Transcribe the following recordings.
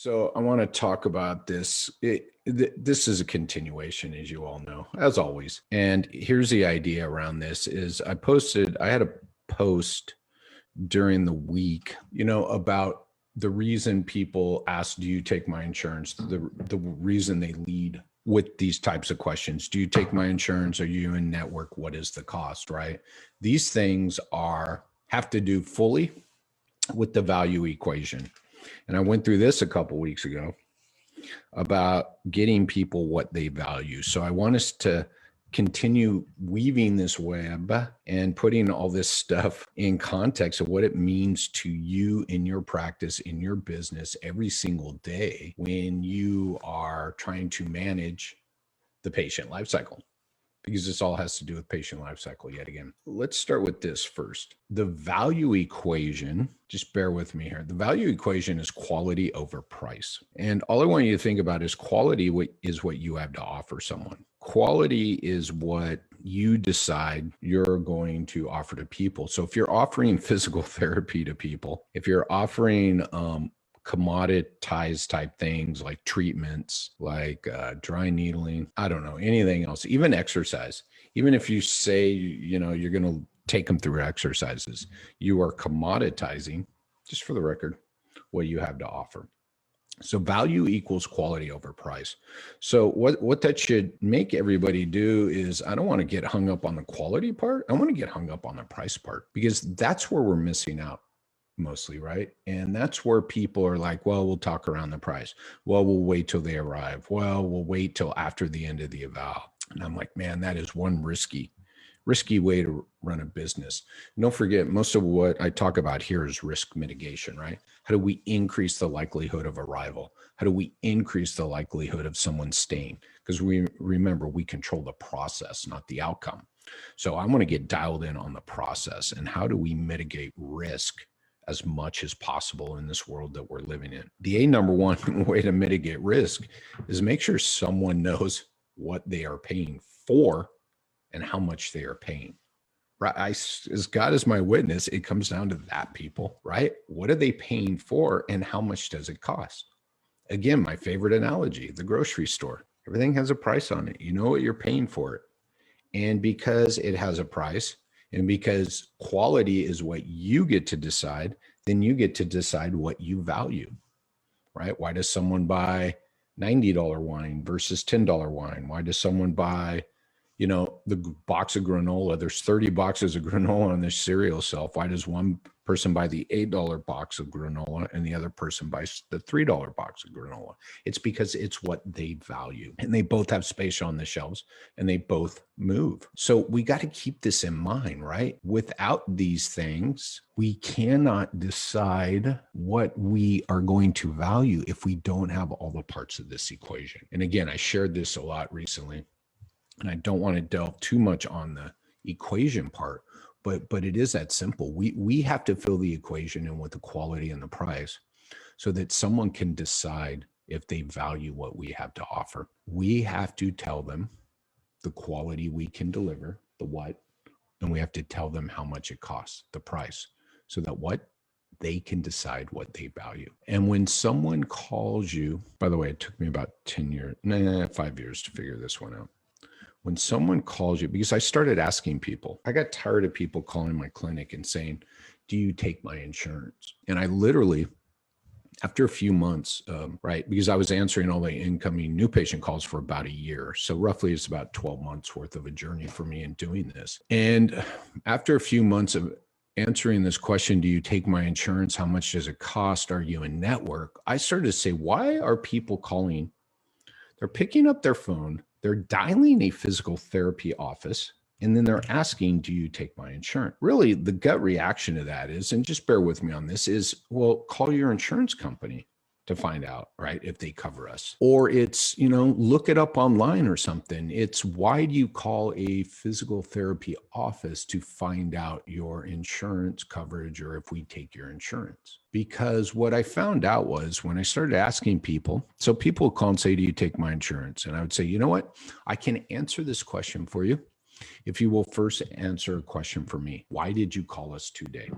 So I want to talk about this. This is a continuation, as you all know, as always. And here's the idea around this is I had a post during the week, about the reason people ask, do you take my insurance? The reason they lead with these types of questions. Do you take my insurance? Are you in network? What is the cost, right? These things have to do fully with the value equation. And I went through this a couple weeks ago about getting people what they value. So I want us to continue weaving this web and putting all this stuff in context of what it means to you in your practice, in your business every single day when you are trying to manage the patient life cycle. Because this all has to do with patient life cycle yet again. Let's start with this first. The value equation, just bear with me here. The value equation is quality over price. And all I want you to think about is quality is what you have to offer someone. Quality is what you decide you're going to offer to people. So if you're offering physical therapy to people, if you're offering commoditized type things like treatments, like dry needling, I don't know, anything else, even exercise. Even if you say, you're going to take them through exercises, you are commoditizing, just for the record, what you have to offer. So value equals quality over price. So what that should make everybody do is, I don't want to get hung up on the quality part. I want to get hung up on the price part, because that's where we're missing out mostly, right? And that's where people are like, well, we'll talk around the price. Well, we'll wait till they arrive. Well, we'll wait till after the end of the eval. And I'm like, man, that is one risky way to run a business. And don't forget, most of what I talk about here is risk mitigation, right? How do we increase the likelihood of arrival? How do we increase the likelihood of someone staying? Because remember, we control the process, not the outcome. So I want to get dialed in on the process and how do we mitigate risk as much as possible in this world that we're living in. The number one way to mitigate risk is make sure someone knows what they are paying for and how much they are paying. Right? As God is my witness, it comes down to that, people, right? What are they paying for and how much does it cost? Again, my favorite analogy, the grocery store. Everything has a price on it. You know what you're paying for it. And because it has a price, and because quality is what you get to decide, then you get to decide what you value, right? Why does someone buy $90 wine versus $10 wine? Why does someone buy, the box of granola? There's 30 boxes of granola on this cereal shelf. Why does one person buy the $8 box of granola and the other person buys the $3 box of granola? It's because it's what they value, and they both have space on the shelves and they both move. So we got to keep this in mind, right? Without these things, we cannot decide what we are going to value if we don't have all the parts of this equation. And again, I shared this a lot recently, and I don't want to delve too much on the equation part, but it is that simple. We have to fill the equation in with the quality and the price so that someone can decide if they value what we have to offer. We have to tell them the quality we can deliver, the what, and we have to tell them how much it costs, the price, so that they can decide what they value. And when someone calls you, by the way, it took me about 5 years to figure this one out. When someone calls you, because I started asking people, I got tired of people calling my clinic and saying, do you take my insurance? And I literally, after a few months, right, because I was answering all the incoming new patient calls for about a year. So roughly it's about 12 months worth of a journey for me in doing this. And after a few months of answering this question, do you take my insurance? How much does it cost? Are you in network? I started to say, why are people calling? They're picking up their phone, they're dialing a physical therapy office, and then they're asking, do you take my insurance? Really, the gut reaction to that is, and just bear with me on this, is, well, call your insurance company to find out, right, if they cover us. Or it's, look it up online or something. It's, why do you call a physical therapy office to find out your insurance coverage or if we take your insurance? Because what I found out was when I started asking people, so people would call and say, do you take my insurance? And I would say, you know what? I can answer this question for you if you will first answer a question for me. Why did you call us today?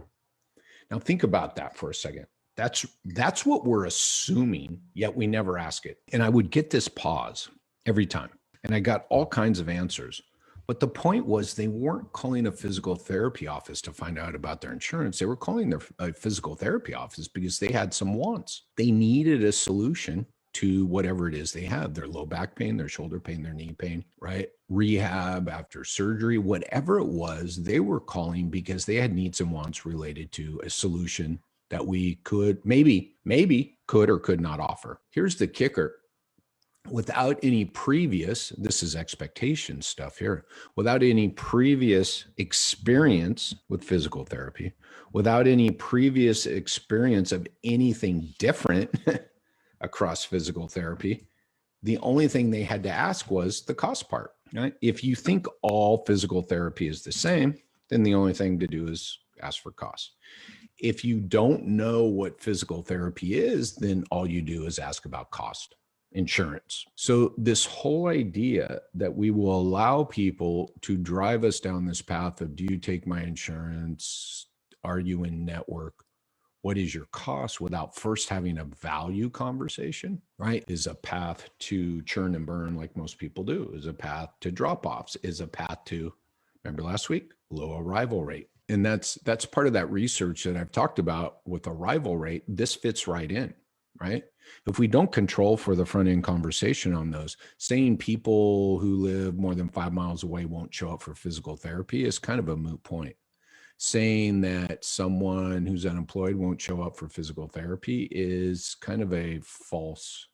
Now think about that for a second. That's what we're assuming, yet we never ask it. And I would get this pause every time. And I got all kinds of answers. But the point was they weren't calling a physical therapy office to find out about their insurance. They were calling their physical therapy office because they had some wants. They needed a solution to whatever it is they have, their low back pain, their shoulder pain, their knee pain, right? Rehab after surgery, whatever it was, they were calling because they had needs and wants related to a solution that we could maybe could or could not offer. Here's the kicker. Without any previous, this is expectation stuff here, without any previous experience with physical therapy, without any previous experience of anything different across physical therapy, the only thing they had to ask was the cost part, right? If you think all physical therapy is the same, then the only thing to do is ask for cost. If you don't know what physical therapy is, then all you do is ask about cost, insurance. So this whole idea that we will allow people to drive us down this path of, do you take my insurance? Are you in network? What is your cost, without first having a value conversation, right? Is a path to churn and burn like most people do, is a path to drop-offs, is a path to, remember last week, low arrival rate. And that's part of that research that I've talked about with arrival rate. This fits right in, right? If we don't control for the front end conversation on those, saying people who live more than 5 miles away won't show up for physical therapy is kind of a moot point. Saying that someone who's unemployed won't show up for physical therapy is kind of a false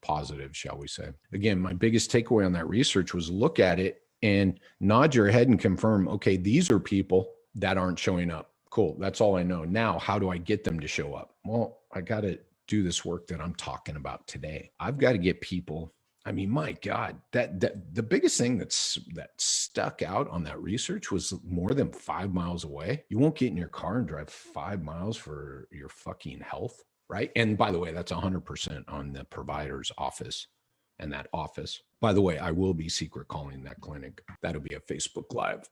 positive, shall we say. Again, my biggest takeaway on that research was look at it and nod your head and confirm, okay, these are people that aren't showing up. Cool. That's all I know. Now, how do I get them to show up? Well, I got to do this work that I'm talking about today. I've got to get people. I mean, my God, that the biggest thing that stuck out on that research was more than 5 miles away. You won't get in your car and drive 5 miles for your fucking health, right? And by the way, that's 100% on the provider's office and that office. By the way, I will be secret calling that clinic. That'll be a Facebook Live.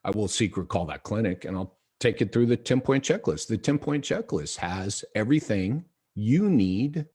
I will secret call that clinic and I'll take it through the 10-point checklist. The 10-point checklist has everything you need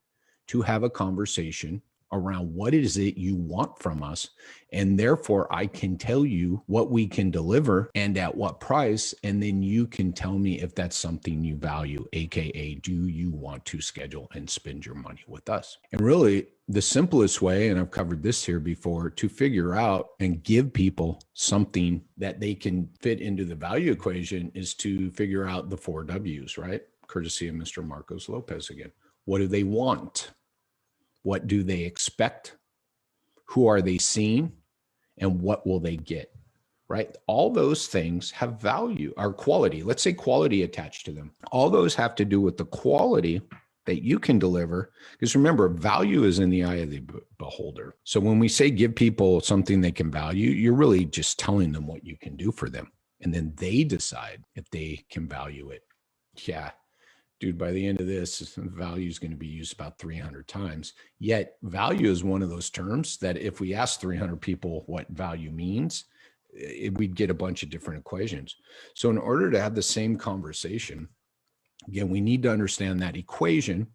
to have a conversation around what is it you want from us. And therefore I can tell you what we can deliver and at what price. And then you can tell me if that's something you value, AKA, do you want to schedule and spend your money with us? And really the simplest way, and I've covered this here before, to figure out and give people something that they can fit into the value equation is to figure out the 4 W's, right? Courtesy of Mr. Marcos Lopez again. What do they want? What do they expect? Who are they seeing? And what will they get, right? All those things have value or quality. Let's say quality attached to them. All those have to do with the quality that you can deliver. Because remember, value is in the eye of the beholder. So when we say give people something they can value, you're really just telling them what you can do for them. And then they decide if they can value it. Yeah. Dude, by the end of this, value is going to be used about 300 times. Yet value is one of those terms that if we ask 300 people what value means, we'd get a bunch of different equations. So in order to have the same conversation, again, we need to understand that equation,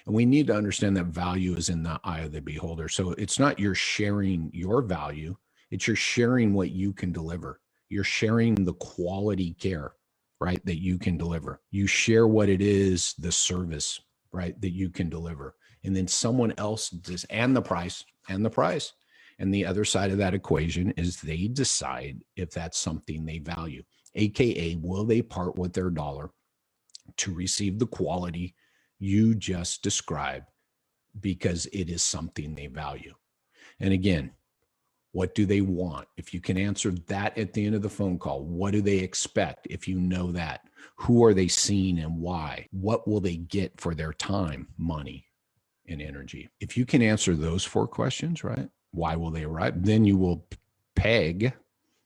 and we need to understand that value is in the eye of the beholder. So it's not you're sharing your value, it's you're sharing what you can deliver. You're sharing the quality care, right, that you can deliver. You share what it is, the service, right, that you can deliver. And then someone else does, and the price. And the other side of that equation is they decide if that's something they value, AKA, will they part with their dollar to receive the quality you just described because it is something they value. And again, what do they want? If you can answer that at the end of the phone call, what do they expect? If you know that, who are they seeing and why? What will they get for their time, money, and energy? If you can answer those 4 questions, right? Why will they arrive? Then you will peg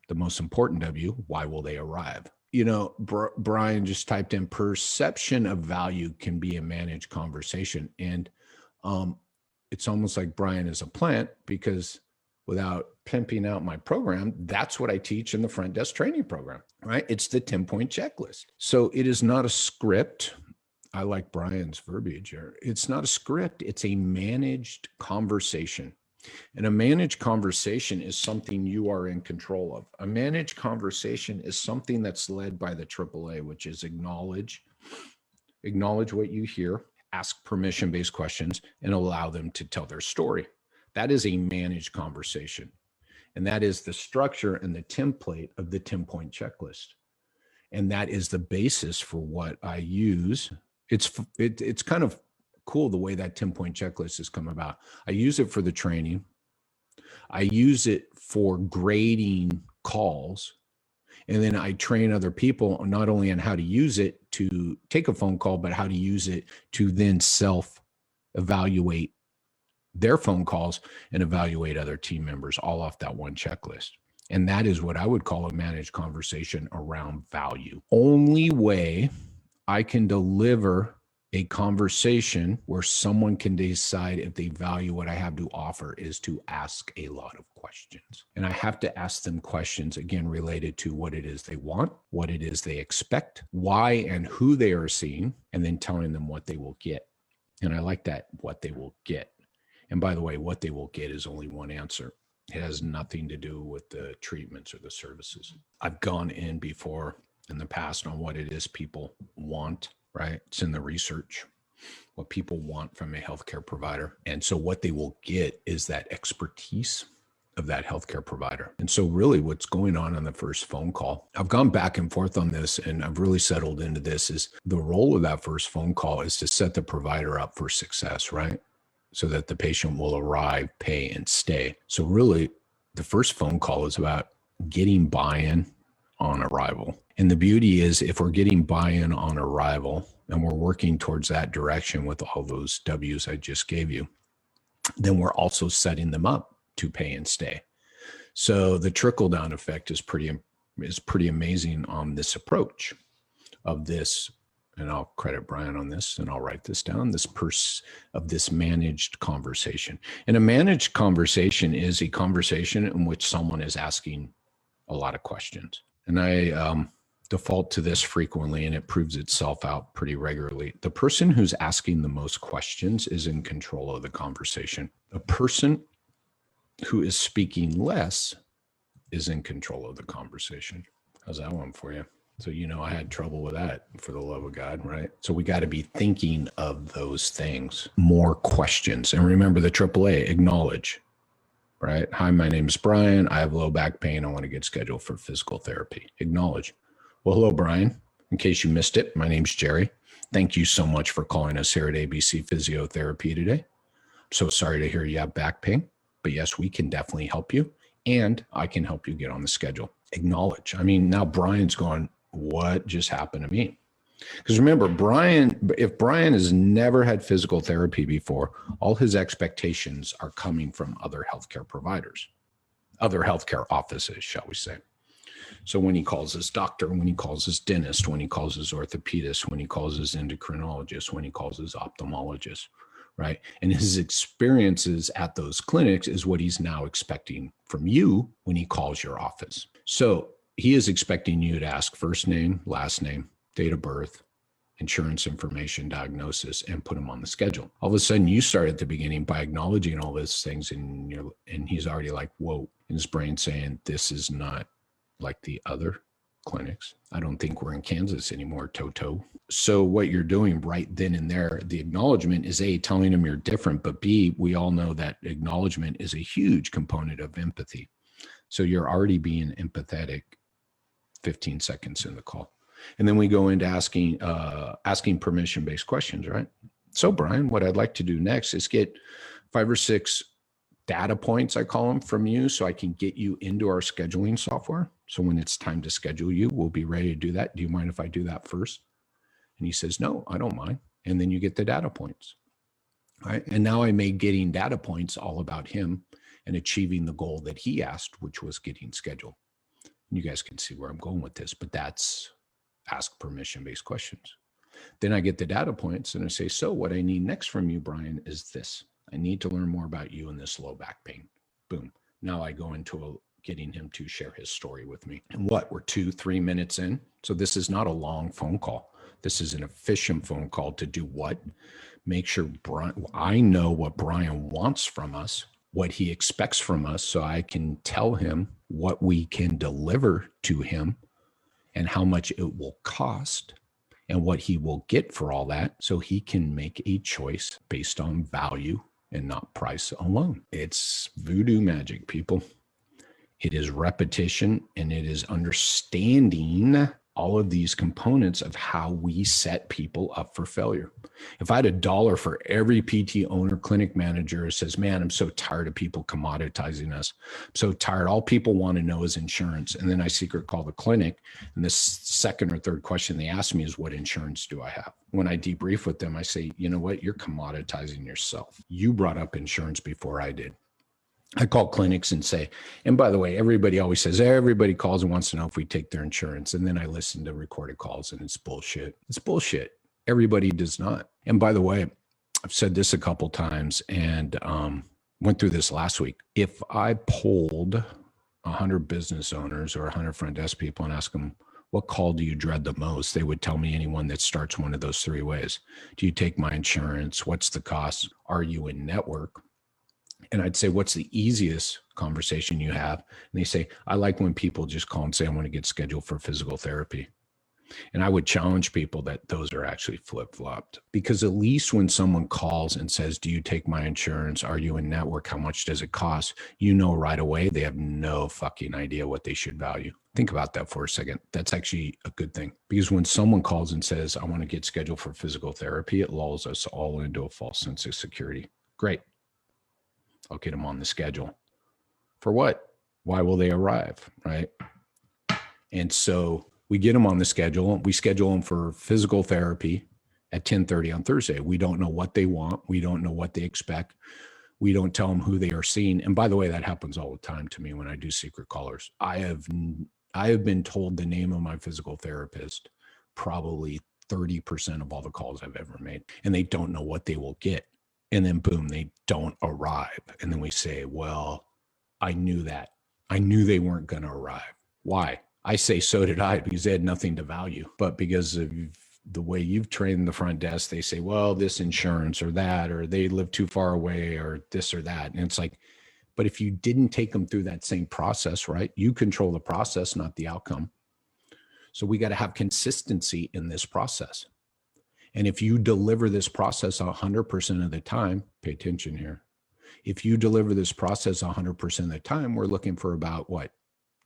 the most important W, why will they arrive? You know, Brian just typed in perception of value can be a managed conversation. And it's almost like Brian is a plant, because without pimping out my program, that's what I teach in the front desk training program, right? It's the 10-point checklist. So it is not a script. I like Brian's verbiage here. It's not a script, it's a managed conversation. And a managed conversation is something you are in control of. A managed conversation is something that's led by the AAA, which is acknowledge what you hear, ask permission-based questions, and allow them to tell their story. That is a managed conversation. And that is the structure and the template of the 10-point checklist. And that is the basis for what I use. It's kind of cool the way that 10-point checklist has come about. I use it for the training. I use it for grading calls. And then I train other people not only on how to use it to take a phone call, but how to use it to then self-evaluate their phone calls and evaluate other team members, all off that one checklist. And that is what I would call a managed conversation around value. Only way I can deliver a conversation where someone can decide if they value what I have to offer is to ask a lot of questions. And I have to ask them questions, again, related to what it is they want, what it is they expect, why and who they are seeing, and then telling them what they will get. And I like that, what they will get. And by the way, what they will get is only one answer. It has nothing to do with the treatments or the services. I've gone in before in the past on what it is people want, right? It's in the research, what people want from a healthcare provider. And so what they will get is that expertise of that healthcare provider. And so really what's going on the first phone call, I've gone back and forth on this and I've really settled into this, is the role of that first phone call is to set the provider up for success, right? So that the patient will arrive, pay, and stay. So really, the first phone call is about getting buy-in on arrival. And the beauty is if we're getting buy-in on arrival and we're working towards that direction with all those W's I just gave you, then we're also setting them up to pay and stay. So the trickle-down effect is pretty amazing on this approach of this. And I'll credit Brian on this and I'll write this down, this managed conversation. And a managed conversation is a conversation in which someone is asking a lot of questions. And I default to this frequently and it proves itself out pretty regularly. The person who's asking the most questions is in control of the conversation. The person who is speaking less is in control of the conversation. How's that one for you? So, I had trouble with that, for the love of God, right? So we got to be thinking of those things, more questions. And remember the AAA, acknowledge, right? Hi, my name is Brian. I have low back pain. I want to get scheduled for physical therapy. Acknowledge. Well, hello, Brian. In case you missed it, my name's Jerry. Thank you so much for calling us here at ABC Physiotherapy today. I'm so sorry to hear you have back pain, but yes, we can definitely help you. And I can help you get on the schedule. Acknowledge. I mean, now Brian's going, what just happened to me? Because remember, if Brian has never had physical therapy before, all his expectations are coming from other healthcare providers, other healthcare offices, shall we say. So when he calls his doctor, when he calls his dentist, when he calls his orthopedist, when he calls his endocrinologist, when he calls his ophthalmologist, right? And his experiences at those clinics is what he's now expecting from you when he calls your office. So he is expecting you to ask first name, last name, date of birth, insurance information, diagnosis, and put him on the schedule. All of a sudden, you start at the beginning by acknowledging all those things, and he's already like, whoa, in his brain saying, this is not like the other clinics. I don't think we're in Kansas anymore, Toto. So what you're doing right then and there, the acknowledgement is A, telling him you're different, but B, we all know that acknowledgement is a huge component of empathy. So you're already being empathetic 15 seconds in the call. And then we go into asking permission-based questions, right? So Brian, what I'd like to do next is get 5 or 6 data points, I call them, from you so I can get you into our scheduling software. So when it's time to schedule you, we'll be ready to do that. Do you mind if I do that first? And he says, no, I don't mind. And then you get the data points, right? And now I made getting data points all about him and achieving the goal that he asked, which was getting scheduled. You guys can see where I'm going with this, but that's ask permission-based questions. Then I get the data points and I say, so what I need next from you, Brian, is this. I need to learn more about you and this low back pain. Boom. Now I go into getting him to share his story with me. And we're 2-3 minutes in. So this is not a long phone call. This is an efficient phone call to do what? Make sure I know what Brian wants from us, what he expects from us, so I can tell him what we can deliver to him and how much it will cost and what he will get for all that, so he can make a choice based on value and not price alone. It's voodoo magic, people. It is repetition, and it is understanding all of these components of how we set people up for failure. If I had $1 for every PT owner, clinic manager who says, man, I'm so tired of people commoditizing us. I'm so tired. All people want to know is insurance. And then I secret call the clinic. And the second or third question they ask me is, what insurance do I have? When I debrief with them, I say, you know what? You're commoditizing yourself. You brought up insurance before I did. I call clinics and say, and by the way, everybody always says, everybody calls and wants to know if we take their insurance. And then I listen to recorded calls and it's bullshit. It's bullshit. Everybody does not. And by the way, I've said this a couple times and went through this last week. If I polled 100 business owners or 100 front desk people and asked them, what call do you dread the most? They would tell me anyone that starts one of those three ways. Do you take my insurance? What's the cost? Are you in network? And I'd say, what's the easiest conversation you have? And they say, I like when people just call and say, I want to get scheduled for physical therapy. And I would challenge people that those are actually flip-flopped, because at least when someone calls and says, do you take my insurance? Are you in network? How much does it cost? You know right away, they have no fucking idea what they should value. Think about that for a second. That's actually a good thing, because when someone calls and says, I want to get scheduled for physical therapy, it lulls us all into a false sense of security. Great. I'll get them on the schedule. For what? Why will they arrive, right? And so we get them on the schedule. We schedule them for physical therapy at 10:30 on Thursday. We don't know what they want. We don't know what they expect. We don't tell them who they are seeing. And by the way, that happens all the time to me when I do secret callers. I have been told the name of my physical therapist probably 30% of all the calls I've ever made, and they don't know what they will get. And then boom, they don't arrive. And then we say, well, I knew that. I knew they weren't going to arrive. Why? I say, so did I, because they had nothing to value. But because of the way you've trained the front desk, they say, well, this insurance or that, or they live too far away or this or that. And it's like, but if you didn't take them through that same process, right? You control the process, not the outcome. So we got to have consistency in this process. And if you deliver this process 100% of the time, pay attention here. If you deliver this process 100% of the time, we're looking for about what?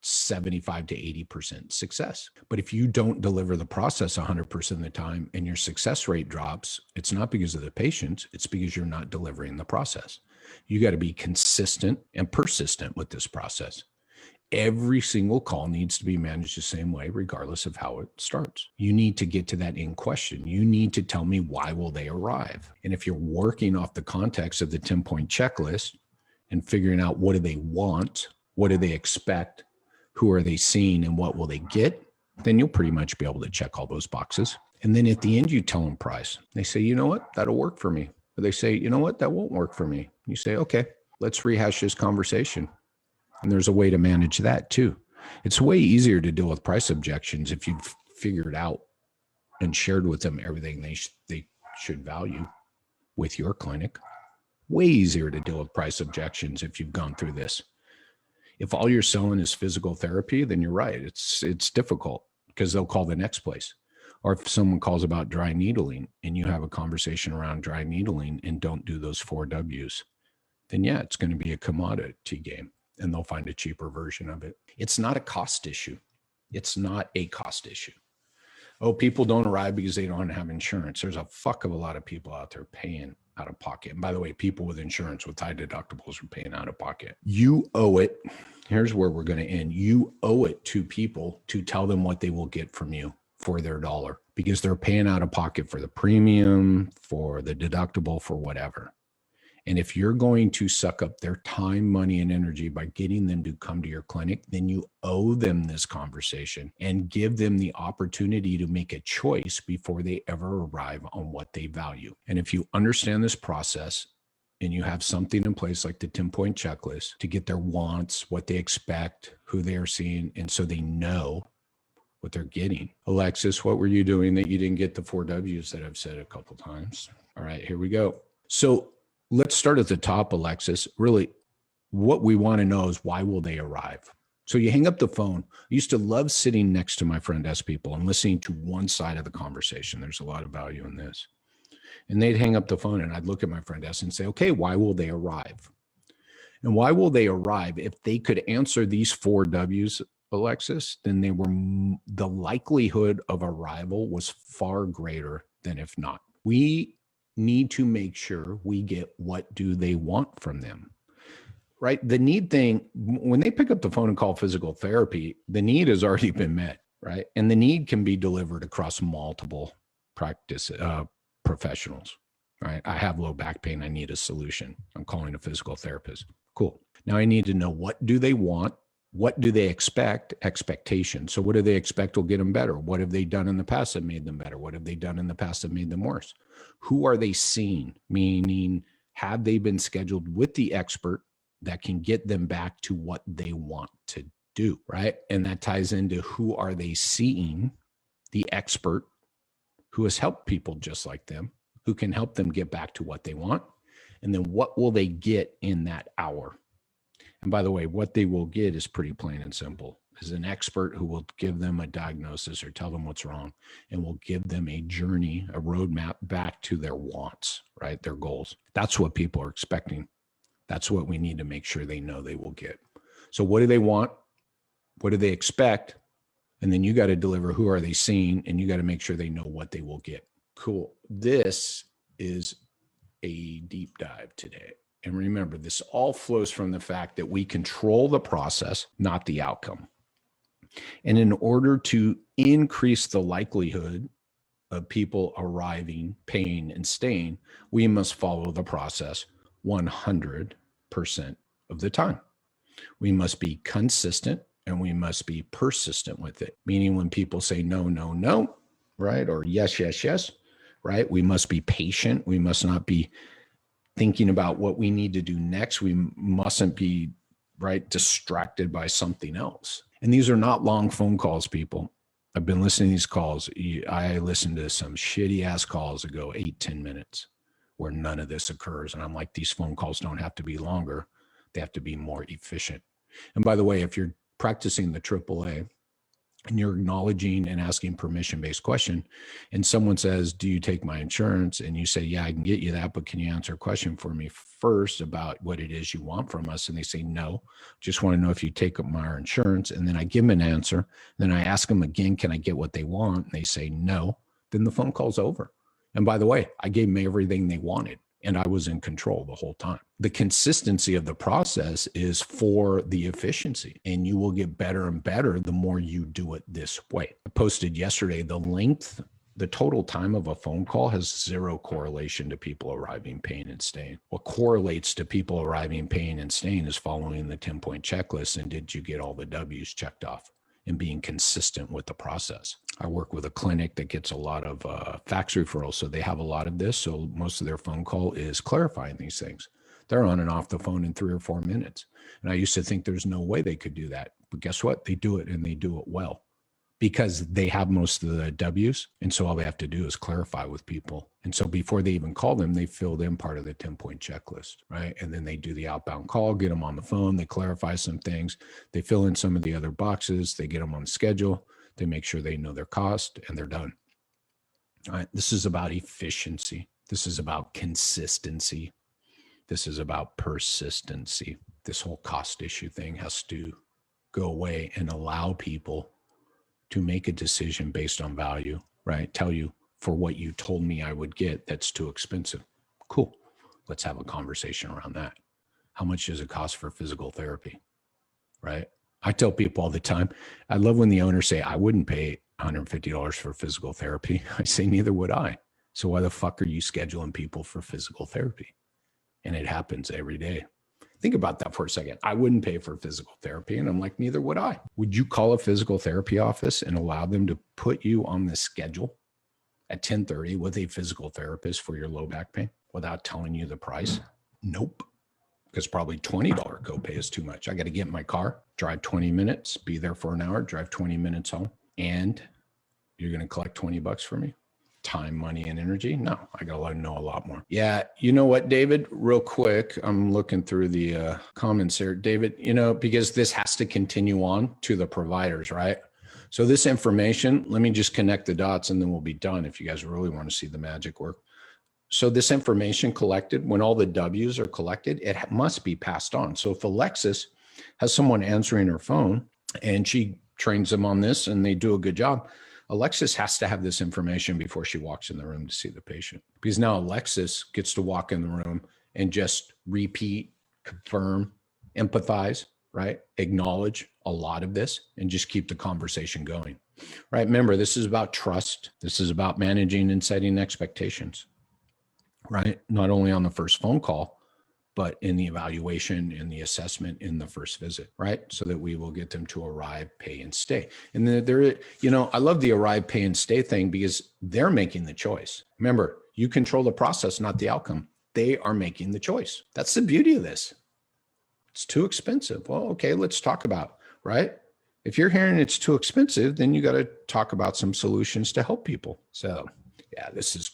75 to 80% success. But if you don't deliver the process 100% of the time and your success rate drops, it's not because of the patient, it's because you're not delivering the process. You got to be consistent and persistent with this process. Every single call needs to be managed the same way, regardless of how it starts. You need to get to that end question. You need to tell me, why will they arrive? And if you're working off the context of the 10-point checklist and figuring out what do they want, what do they expect, who are they seeing, and what will they get, then you'll pretty much be able to check all those boxes. And then at the end, you tell them price. They say, you know what, that'll work for me. Or they say, you know what, that won't work for me. You say, okay, let's rehash this conversation. And there's a way to manage that too. It's way easier to deal with price objections if you've figured out and shared with them everything they should value with your clinic. Way easier to deal with price objections if you've gone through this. If all you're selling is physical therapy, then you're right. It's difficult because they'll call the next place. Or if someone calls about dry needling and you have a conversation around dry needling and don't do those 4 W's, then yeah, it's going to be a commodity game. And they'll find a cheaper version of it. It's not a cost issue. It's not a cost issue. Oh, people don't arrive because they don't have insurance. There's a fuck of a lot of people out there paying out of pocket. And by the way, people with insurance with high deductibles are paying out of pocket. You owe it. Here's where we're going to end. You owe it to people to tell them what they will get from you for their dollar, because they're paying out of pocket for the premium, for the deductible, for whatever. And if you're going to suck up their time, money, and energy by getting them to come to your clinic, then you owe them this conversation and give them the opportunity to make a choice before they ever arrive on what they value. And if you understand this process and you have something in place like the 10-point checklist to get their wants, what they expect, who they are seeing, and so they know what they're getting. Alexis, what were you doing that you didn't get the 4 W's that I've said a couple times? All right, here we go. So let's start at the top, Alexis. Really, what we want to know is, why will they arrive? So you hang up the phone. I used to love sitting next to my friend S people and listening to one side of the conversation. There's a lot of value in this. And they'd hang up the phone and I'd look at my friend S and say, okay, why will they arrive? And why will they arrive? If they could answer these 4 W's, Alexis, then the likelihood of arrival was far greater than if not. We need to make sure we get what do they want from them, right? The need thing, when they pick up the phone and call physical therapy, the need has already been met, right? And the need can be delivered across multiple practice professionals, right? I have low back pain. I need a solution. I'm calling a physical therapist. Cool. Now I need to know, what do they want? What do they expect? Expectation. So what do they expect will get them better? What have they done in the past that made them better? What have they done in the past that made them worse? Who are they seeing? Meaning, have they been scheduled with the expert that can get them back to what they want to do, right? And that ties into, who are they seeing? The expert who has helped people just like them, who can help them get back to what they want. And then what will they get in that hour? And by the way, what they will get is pretty plain and simple. Is an expert who will give them a diagnosis or tell them what's wrong, and will give them a journey, a roadmap back to their wants, right? Their goals. That's what people are expecting. That's what we need to make sure they know they will get. So what do they want? What do they expect? And then you got to deliver, who are they seeing? And you got to make sure they know what they will get. Cool. This is a deep dive today. And remember, this all flows from the fact that we control the process, not the outcome. And in order to increase the likelihood of people arriving, paying, and staying, we must follow the process 100% of the time. We must be consistent and we must be persistent with it. Meaning, when people say no, no, no, right? Or yes, yes, yes, right? We must be patient. We must not be thinking about what we need to do next. We mustn't be, right, distracted by something else. And these are not long phone calls, people. I've been listening to these calls. I listened to some shitty ass calls that go 8-10 minutes where none of this occurs. And I'm like, these phone calls don't have to be longer. They have to be more efficient. And by the way, if you're practicing the AAA and you're acknowledging and asking permission-based question, and someone says, do you take my insurance? And you say, yeah, I can get you that, but can you answer a question for me first about what it is you want from us? And they say, no, just want to know if you take up my insurance. And then I give them an answer. Then I ask them again, can I get what they want? And they say, no. Then the phone call's over. And by the way, I gave them everything they wanted, and I was in control the whole time. The consistency of the process is for the efficiency, and you will get better and better the more you do it this way. I posted yesterday, the total time of a phone call has zero correlation to people arriving, paying, and staying. What correlates to people arriving, paying, and staying is following the 10-point checklist. And did you get all the W's checked off? And being consistent with the process. I work with a clinic that gets a lot of fax referrals. So they have a lot of this. So most of their phone call is clarifying these things. They're on and off the phone in 3 or 4 minutes. And I used to think there's no way they could do that. But guess what? They do it, and they do it well, because they have most of the W's. And so all they have to do is clarify with people. And so before they even call them, they filled in part of the 10-point checklist, right? And then they do the outbound call, get them on the phone, they clarify some things, they fill in some of the other boxes, they get them on the schedule, they make sure they know their cost, and they're done. All right. This is about efficiency. This is about consistency. This is about persistency. This whole cost issue thing has to go away and allow people to make a decision based on value, right? Tell you, for what you told me I would get, that's too expensive. Cool. Let's have a conversation around that. How much does it cost for physical therapy, right? I tell people all the time, I love when the owners say, I wouldn't pay $150 for physical therapy. I say, neither would I. So why the fuck are you scheduling people for physical therapy? And it happens every day. Think about that for a second. I wouldn't pay for physical therapy. And I'm like, neither would I. Would you call a physical therapy office and allow them to put you on the schedule at 10:30 with a physical therapist for your low back pain without telling you the price? Nope. Because probably $20 copay is too much. I got to get in my car, drive 20 minutes, be there for an hour, drive 20 minutes home. And you're going to collect 20 bucks from me? Time, money, and energy? No, I got to let them know a lot more. Yeah. You know what, David, real quick, I'm looking through the comments here. David, you know, because this has to continue on to the providers, right? So this information, let me just connect the dots and then we'll be done if you guys really want to see the magic work. So this information collected, when all the W's are collected, it must be passed on. So if Alexis has someone answering her phone and she trains them on this and they do a good job, Alexis has to have this information before she walks in the room to see the patient, because now Alexis gets to walk in the room and just repeat, confirm, empathize, right? Acknowledge a lot of this and just keep the conversation going, right? Remember, this is about trust. This is about managing and setting expectations, right? Not only on the first phone call, but in the evaluation, in the assessment, in the first visit, right? So that we will get them to arrive, pay, and stay. And then there, you know, I love the arrive, pay, and stay thing because they're making the choice. Remember, you control the process, not the outcome. They are making the choice. That's the beauty of this. It's too expensive. Well, okay, let's talk about, right? If you're hearing it's too expensive, then you got to talk about some solutions to help people. So yeah, this is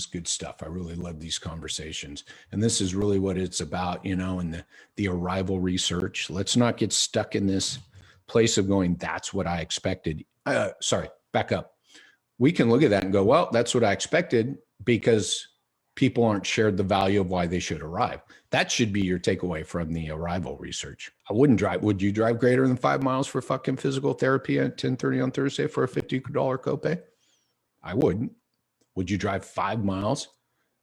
good stuff. I really love these conversations. And this is really what it's about, you know, and the arrival research. Let's not get stuck in this place of going, that's what I expected. Sorry, back up. We can look at that and go, well, that's what I expected because people aren't shared the value of why they should arrive. That should be your takeaway from the arrival research. I wouldn't drive. Would you drive greater than 5 miles for fucking physical therapy at 10:30 on Thursday for a $50 copay? I wouldn't. Would you drive 5 miles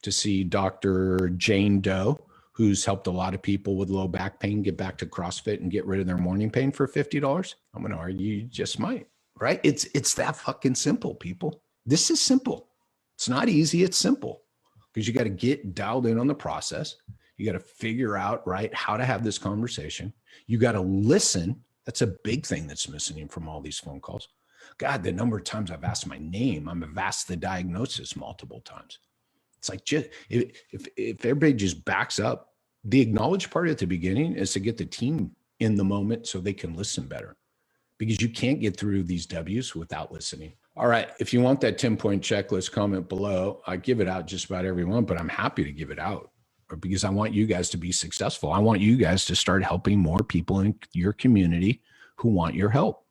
to see Dr. Jane Doe, who's helped a lot of people with low back pain get back to CrossFit and get rid of their morning pain for $50? I'm going to argue you just might, right? It's that fucking simple, people. This is simple. It's not easy. It's simple because you got to get dialed in on the process. You got to figure out, right, how to have this conversation. You got to listen. That's a big thing that's missing from all these phone calls. God, the number of times I've asked my name, I've asked the diagnosis multiple times. It's like, just if everybody just backs up, the acknowledge part at the beginning is to get the team in the moment so they can listen better, because you can't get through these W's without listening. All right. If you want that 10-point checklist, comment below. I give it out just about every one, but I'm happy to give it out because I want you guys to be successful. I want you guys to start helping more people in your community who want your help.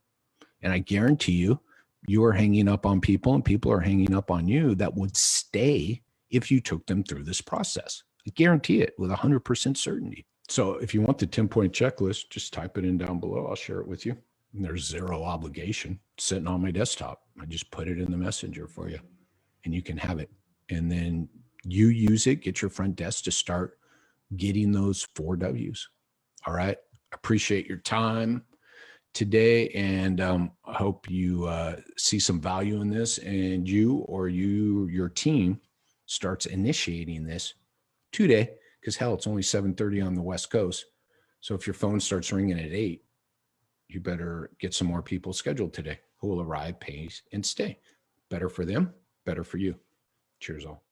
And I guarantee you, you are hanging up on people and people are hanging up on you that would stay if you took them through this process. I guarantee it with 100% certainty. So if you want the 10-point checklist, just type it in down below. I'll share it with you. And there's zero obligation. It's sitting on my desktop. I just put it in the messenger for you and you can have it. And then you use it, get your front desk to start getting those 4 W's. All right. Appreciate your time today. And I hope you see some value in this and you or your team starts initiating this today, because hell, it's only 7:30 on the West Coast. So if your phone starts ringing at 8, you better get some more people scheduled today who will arrive, pay, and stay. Better for them, better for you. Cheers all.